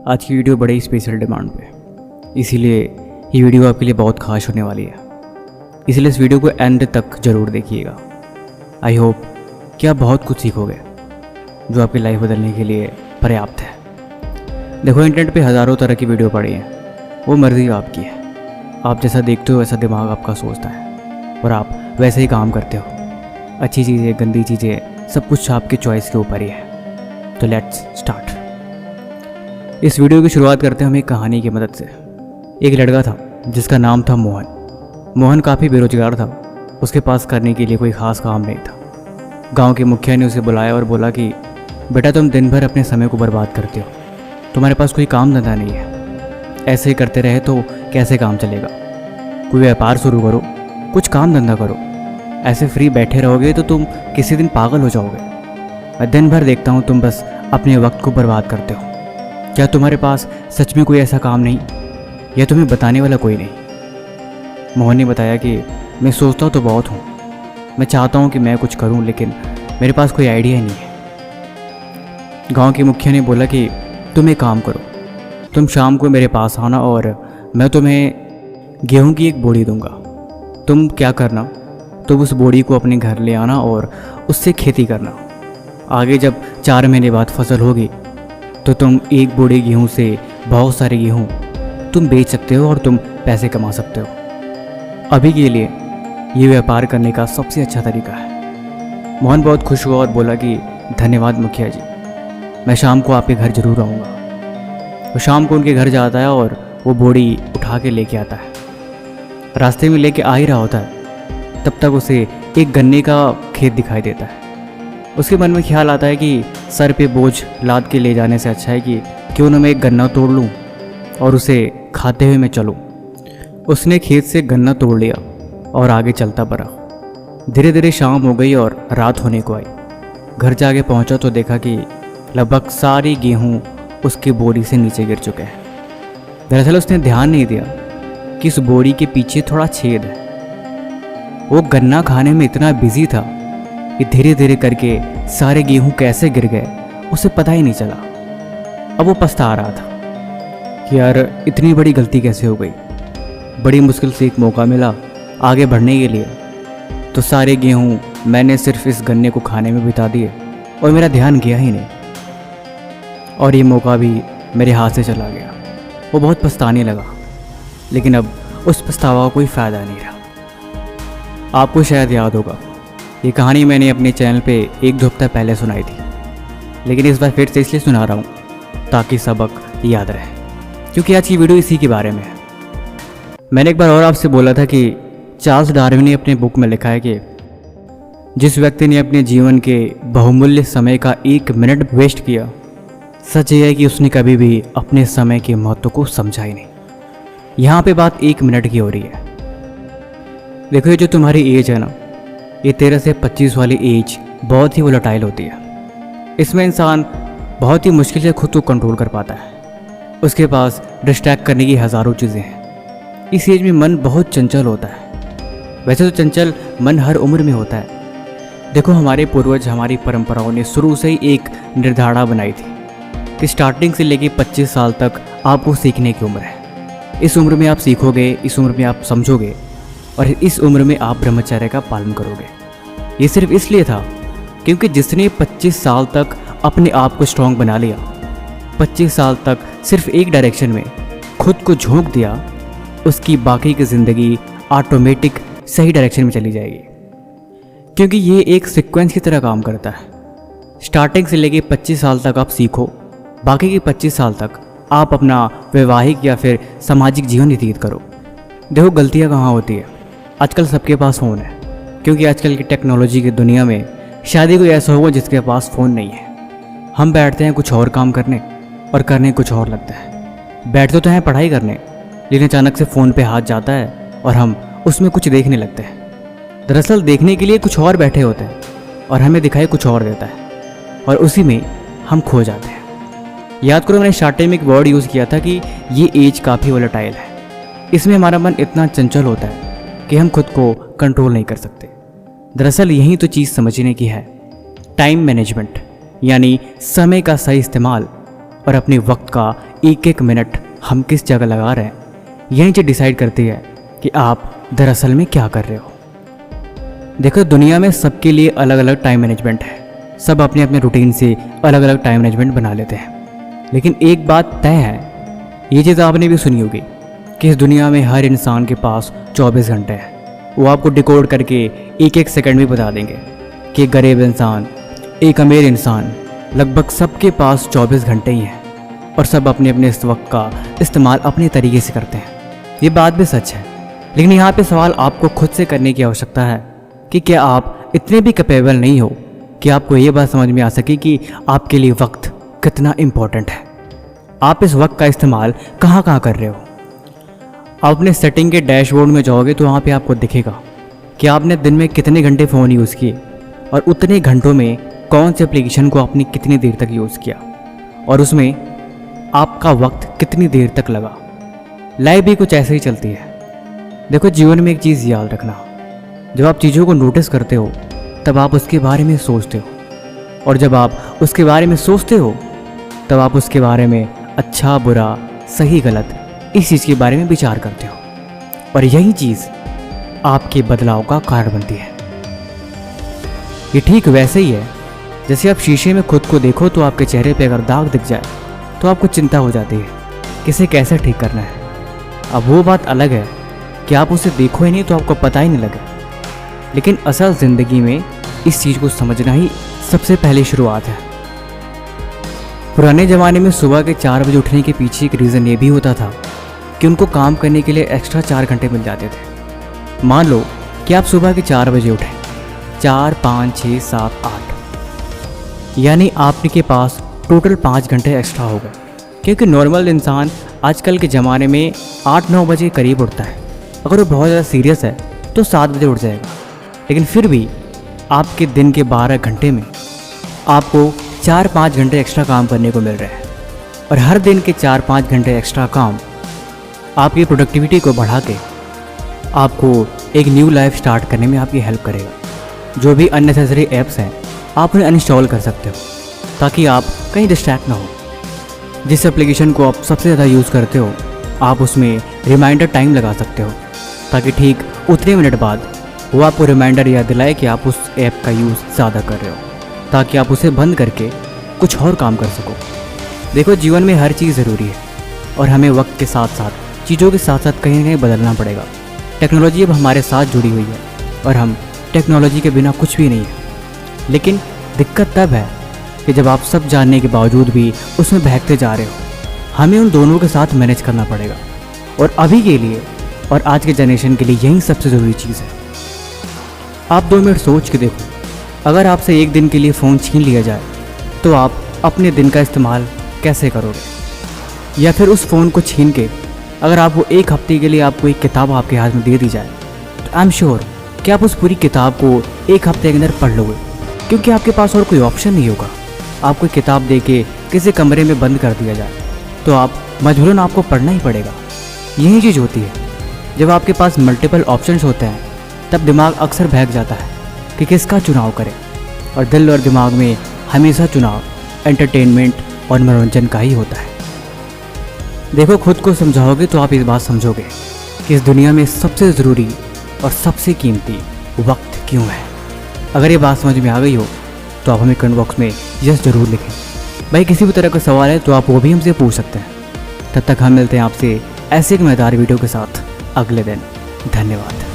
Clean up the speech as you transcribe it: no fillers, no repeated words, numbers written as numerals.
आज की वीडियो बड़े ही स्पेशल डिमांड पे, इसीलिए ये वीडियो आपके लिए बहुत खास होने वाली है। इसलिए इस वीडियो को एंड तक ज़रूर देखिएगा। आई होप कि आप बहुत कुछ सीखोगे जो आपकी लाइफ बदलने के लिए पर्याप्त है। देखो, इंटरनेट पे हज़ारों तरह की वीडियो पड़ी हैं, वो मर्ज़ी आपकी है। आप जैसा देखते हो वैसा दिमाग आपका सोचता है और आप वैसे ही काम करते हो। अच्छी चीज़ें, गंदी चीज़ें, सब कुछ आपके चॉइस के ऊपर ही है। तो लेट्स स्टार्ट। इस वीडियो की शुरुआत करते हैं हम एक कहानी की मदद से। एक लड़का था जिसका नाम था मोहन। मोहन काफ़ी बेरोजगार था। उसके पास करने के लिए कोई ख़ास काम नहीं था। गांव के मुखिया ने उसे बुलाया और बोला कि बेटा, तुम दिन भर अपने समय को बर्बाद करते हो, तुम्हारे पास कोई काम धंधा नहीं है। ऐसे ही करते रहे तो कैसे काम चलेगा? कोई व्यापार शुरू करो, कुछ काम धंधा करो। ऐसे फ्री बैठे रहोगे तो तुम किसी दिन पागल हो जाओगे। मैं दिन भर देखता हूँ तुम बस अपने वक्त को बर्बाद करते हो। क्या तुम्हारे पास सच में कोई ऐसा काम नहीं या तुम्हें बताने वाला कोई नहीं? मोहन ने बताया कि मैं सोचता तो बहुत हूँ, मैं चाहता हूँ कि मैं कुछ करूँ, लेकिन मेरे पास कोई आइडिया ही नहीं है। गांव के मुखिया ने बोला कि तुम एक काम करो, तुम शाम को मेरे पास आना और मैं तुम्हें गेहूं की एक बोरी दूंगा। तुम क्या करना, तुम उस बोरी को अपने घर ले आना और उससे खेती करना। आगे जब 4 महीने बाद फसल होगी तो तुम एक बोरी गेहूं से बहुत सारे गेहूं तुम बेच सकते हो और तुम पैसे कमा सकते हो। अभी के लिए ये व्यापार करने का सबसे अच्छा तरीका है। मोहन बहुत खुश हुआ और बोला कि धन्यवाद मुखिया जी, मैं शाम को आपके घर ज़रूर आऊँगा। वो शाम को उनके घर जाता है और वो बोरी उठा के लेके आता है। रास्ते में लेके आ ही रहा होता है, तब तक उसे एक गन्ने का खेत दिखाई देता है। उसके मन में ख्याल आता है कि सर पे बोझ लाद के ले जाने से अच्छा है कि क्यों न मैं एक गन्ना तोड़ लूँ और उसे खाते हुए मैं चलूँ। उसने खेत से गन्ना तोड़ लिया और आगे चलता पड़ा। धीरे धीरे शाम हो गई और रात होने को आई। घर जाके पहुँचा तो देखा कि लगभग सारी गेहूँ उसकी बोरी से नीचे गिर चुके हैं। दरअसल उसने ध्यान नहीं दिया कि इस बोरी के पीछे थोड़ा छेद है। वो गन्ना खाने में इतना बिजी था कि धीरे धीरे करके सारे गेहूं कैसे गिर गए उसे पता ही नहीं चला। अब वो पछता रहा था कि यार इतनी बड़ी गलती कैसे हो गई। बड़ी मुश्किल से एक मौका मिला आगे बढ़ने के लिए, तो सारे गेहूं मैंने सिर्फ इस गन्ने को खाने में बिता दिए और मेरा ध्यान गया ही नहीं, और ये मौका भी मेरे हाथ से चला गया। वो बहुत पछताने लगा, लेकिन अब उस पछतावा का कोई फ़ायदा नहीं रहा। आपको शायद याद होगा, ये कहानी मैंने अपने चैनल पे 1-2 हफ्ता पहले सुनाई थी, लेकिन इस बार फिर से इसलिए सुना रहा हूँ ताकि सबक याद रहे, क्योंकि आज की वीडियो इसी के बारे में है। मैंने एक बार और आपसे बोला था कि चार्ल्स डार्विन ने अपने बुक में लिखा है कि जिस व्यक्ति ने अपने जीवन के बहुमूल्य समय का 1 मिनट वेस्ट किया, सच ये है कि उसने कभी भी अपने समय के महत्व को समझा ही नहीं। यहाँ पे बात 1 मिनट की हो रही है। देखो, ये जो तुम्हारी एज है ना, ये 13 से 25 वाली एज बहुत ही वोलेटाइल होती है। इसमें इंसान बहुत ही मुश्किल से खुद को कंट्रोल कर पाता है। उसके पास डिस्ट्रैक्ट करने की हज़ारों चीज़ें हैं। इस एज में मन बहुत चंचल होता है। वैसे तो चंचल मन हर उम्र में होता है। देखो, हमारे पूर्वज, हमारी परंपराओं ने शुरू से ही एक निर्धारणा बनाई थी कि स्टार्टिंग से लेके 25 साल तक आपको सीखने की उम्र है। इस उम्र में आप सीखोगे, इस उम्र में आप समझोगे और इस उम्र में आप ब्रह्मचर्य का पालन करोगे। ये सिर्फ इसलिए था क्योंकि जिसने 25 साल तक अपने आप को स्ट्रॉन्ग बना लिया, 25 साल तक सिर्फ एक डायरेक्शन में खुद को झोंक दिया, उसकी बाकी की ज़िंदगी ऑटोमेटिक सही डायरेक्शन में चली जाएगी। क्योंकि ये एक सीक्वेंस की तरह काम करता है। स्टार्टिंग से लेके 25 साल तक आप सीखो, बाकी के 25 साल तक आप अपना वैवाहिक या फिर सामाजिक जीवन व्यतीत करो। देखो, गलतियाँ कहाँ होती है। आजकल सबके पास फ़ोन है, क्योंकि आजकल की टेक्नोलॉजी की दुनिया में शायद ही कोई ऐसा होगा जिसके पास फ़ोन नहीं है। हम बैठते हैं कुछ और काम करने और करने कुछ और लगता है। बैठते तो हैं पढ़ाई करने, लेकिन अचानक से फ़ोन पे हाथ जाता है और हम उसमें कुछ देखने लगते हैं। दरअसल देखने के लिए कुछ और बैठे होते हैं और हमें दिखाई कुछ और देता है और उसी में हम खो जाते हैं। याद करो, मैंने स्टार्टिंग में एक वर्ड यूज़ किया था कि ये एज काफ़ी वोलेटाइल है। इसमें हमारा मन इतना चंचल होता है कि हम खुद को कंट्रोल नहीं कर सकते। दरअसल यही तो चीज़ समझने की है, टाइम मैनेजमेंट, यानी समय का सही इस्तेमाल और अपने वक्त का एक एक मिनट हम किस जगह लगा रहे हैं, यही चीज़ डिसाइड करती है कि आप दरअसल में क्या कर रहे हो। देखो, दुनिया में सबके लिए अलग अलग टाइम मैनेजमेंट है। सब अपने अपने रूटीन से अलग अलग टाइम मैनेजमेंट बना लेते हैं। लेकिन एक बात तय है, ये चीज़ आपने भी सुनी होगी कि इस दुनिया में हर इंसान के पास 24 घंटे हैं। वो आपको डिकोड करके एक एक सेकंड में बता देंगे कि एक गरीब इंसान, एक अमीर इंसान, लगभग सबके पास 24 घंटे ही हैं और सब अपने अपने इस वक्त का इस्तेमाल अपने तरीके से करते हैं। ये बात भी सच है, लेकिन यहाँ पे सवाल आपको खुद से करने की आवश्यकता है कि क्या आप इतने भी कैपेबल नहीं हो कि आपको ये बात समझ में आ सके कि आपके लिए वक्त कितना इम्पोर्टेंट है। आप इस वक्त का इस्तेमाल कहाँ कहाँ कर रहे हो। आप अपने सेटिंग के डैशबोर्ड में जाओगे तो वहाँ पे आपको दिखेगा कि आपने दिन में कितने घंटे फ़ोन यूज़ किए और उतने घंटों में कौन से एप्लीकेशन को आपने कितनी देर तक यूज़ किया और उसमें आपका वक्त कितनी देर तक लगा। लाइफ भी कुछ ऐसे ही चलती है। देखो, जीवन में एक चीज़ याद रखना, जब आप चीज़ों को नोटिस करते हो तब आप उसके बारे में सोचते हो, और जब आप उसके बारे में सोचते हो तब आप उसके बारे में अच्छा बुरा सही गलत इस चीज़ के बारे में विचार करते हो, और यही चीज़ आपके बदलाव का कारण बनती है। ये ठीक वैसे ही है जैसे आप शीशे में खुद को देखो तो आपके चेहरे पे अगर दाग दिख जाए तो आपको चिंता हो जाती है कि इसे कैसे ठीक करना है। अब वो बात अलग है कि आप उसे देखो ही नहीं तो आपको पता ही नहीं लगे, लेकिन असल ज़िंदगी में इस चीज़ को समझना ही सबसे पहली शुरुआत है। पुराने ज़माने में सुबह के 4 बजे उठने के पीछे एक रीज़न ये भी होता था कि उनको काम करने के लिए एक्स्ट्रा 4 घंटे मिल जाते थे। मान लो कि आप सुबह के 4 बजे उठें, 4, 5, 6, 7, 8, यानी आपके पास टोटल 5 घंटे एक्स्ट्रा हो गए। क्योंकि नॉर्मल इंसान आजकल के ज़माने में 8-9 बजे करीब उठता है। अगर वो बहुत ज़्यादा सीरियस है तो 7 बजे उठ जाएगा, लेकिन फिर भी आपके दिन के 12 घंटे में आपको 4-5 घंटे एक्स्ट्रा काम करने को मिल रहा है, और हर दिन के 4-5 घंटे एक्स्ट्रा काम आपकी प्रोडक्टिविटी को बढ़ा के आपको एक न्यू लाइफ स्टार्ट करने में आपकी हेल्प करेगा। जो भी अननेसेसरी ऐप्स हैं आप उन्हें अनइंस्टॉल कर सकते हो ताकि आप कहीं डिस्ट्रैक्ट ना हो। जिस एप्लीकेशन को आप सबसे ज़्यादा यूज़ करते हो आप उसमें रिमाइंडर टाइम लगा सकते हो ताकि ठीक उतने मिनट बाद वो आपको रिमाइंडर याद दिलाए कि आप उस ऐप का यूज़ ज़्यादा कर रहे हो, ताकि आप उसे बंद करके कुछ और काम कर सको। देखो, जीवन में हर चीज़ ज़रूरी है और हमें वक्त के साथ साथ चीज़ों के साथ साथ कहीं ना कहीं बदलना पड़ेगा। टेक्नोलॉजी अब हमारे साथ जुड़ी हुई है और हम टेक्नोलॉजी के बिना कुछ भी नहीं है। लेकिन दिक्कत तब है कि जब आप सब जानने के बावजूद भी उसमें बहकते जा रहे हो। हमें उन दोनों के साथ मैनेज करना पड़ेगा, और अभी के लिए और आज के जनरेशन के लिए यही सबसे ज़रूरी चीज़ है। आप 2 मिनट सोच के देखो, अगर आपसे एक दिन के लिए फ़ोन छीन लिया जाए तो आप अपने दिन का इस्तेमाल कैसे करोगे? या फिर उस फ़ोन को छीन के अगर आपको एक हफ्ते के लिए आपको एक किताब आपके हाथ में दे दी जाए तो आई एम श्योर कि आप उस पूरी किताब को एक हफ्ते के अंदर पढ़ लोगे, क्योंकि आपके पास और कोई ऑप्शन नहीं होगा। आपको किताब दे के किसी कमरे में बंद कर दिया जाए तो आप मजबूरन आपको पढ़ना ही पड़ेगा। यही चीज़ होती है, जब आपके पास मल्टीपल ऑप्शंस होते हैं तब दिमाग अक्सर बहक जाता है कि किसका चुनाव करें, और दिल और दिमाग में हमेशा चुनाव एंटरटेनमेंट और मनोरंजन का ही होता है। देखो, खुद को समझाओगे तो आप इस बात समझोगे कि इस दुनिया में सबसे ज़रूरी और सबसे कीमती वक्त क्यों है। अगर ये बात समझ में आ गई हो तो आप हमें कमेंट बॉक्स में यस ज़रूर लिखें। भाई, किसी भी तरह का सवाल है तो आप वो भी हमसे पूछ सकते हैं। तब तक हम मिलते हैं आपसे ऐसे एक मज़ेदार वीडियो के साथ अगले दिन। धन्यवाद।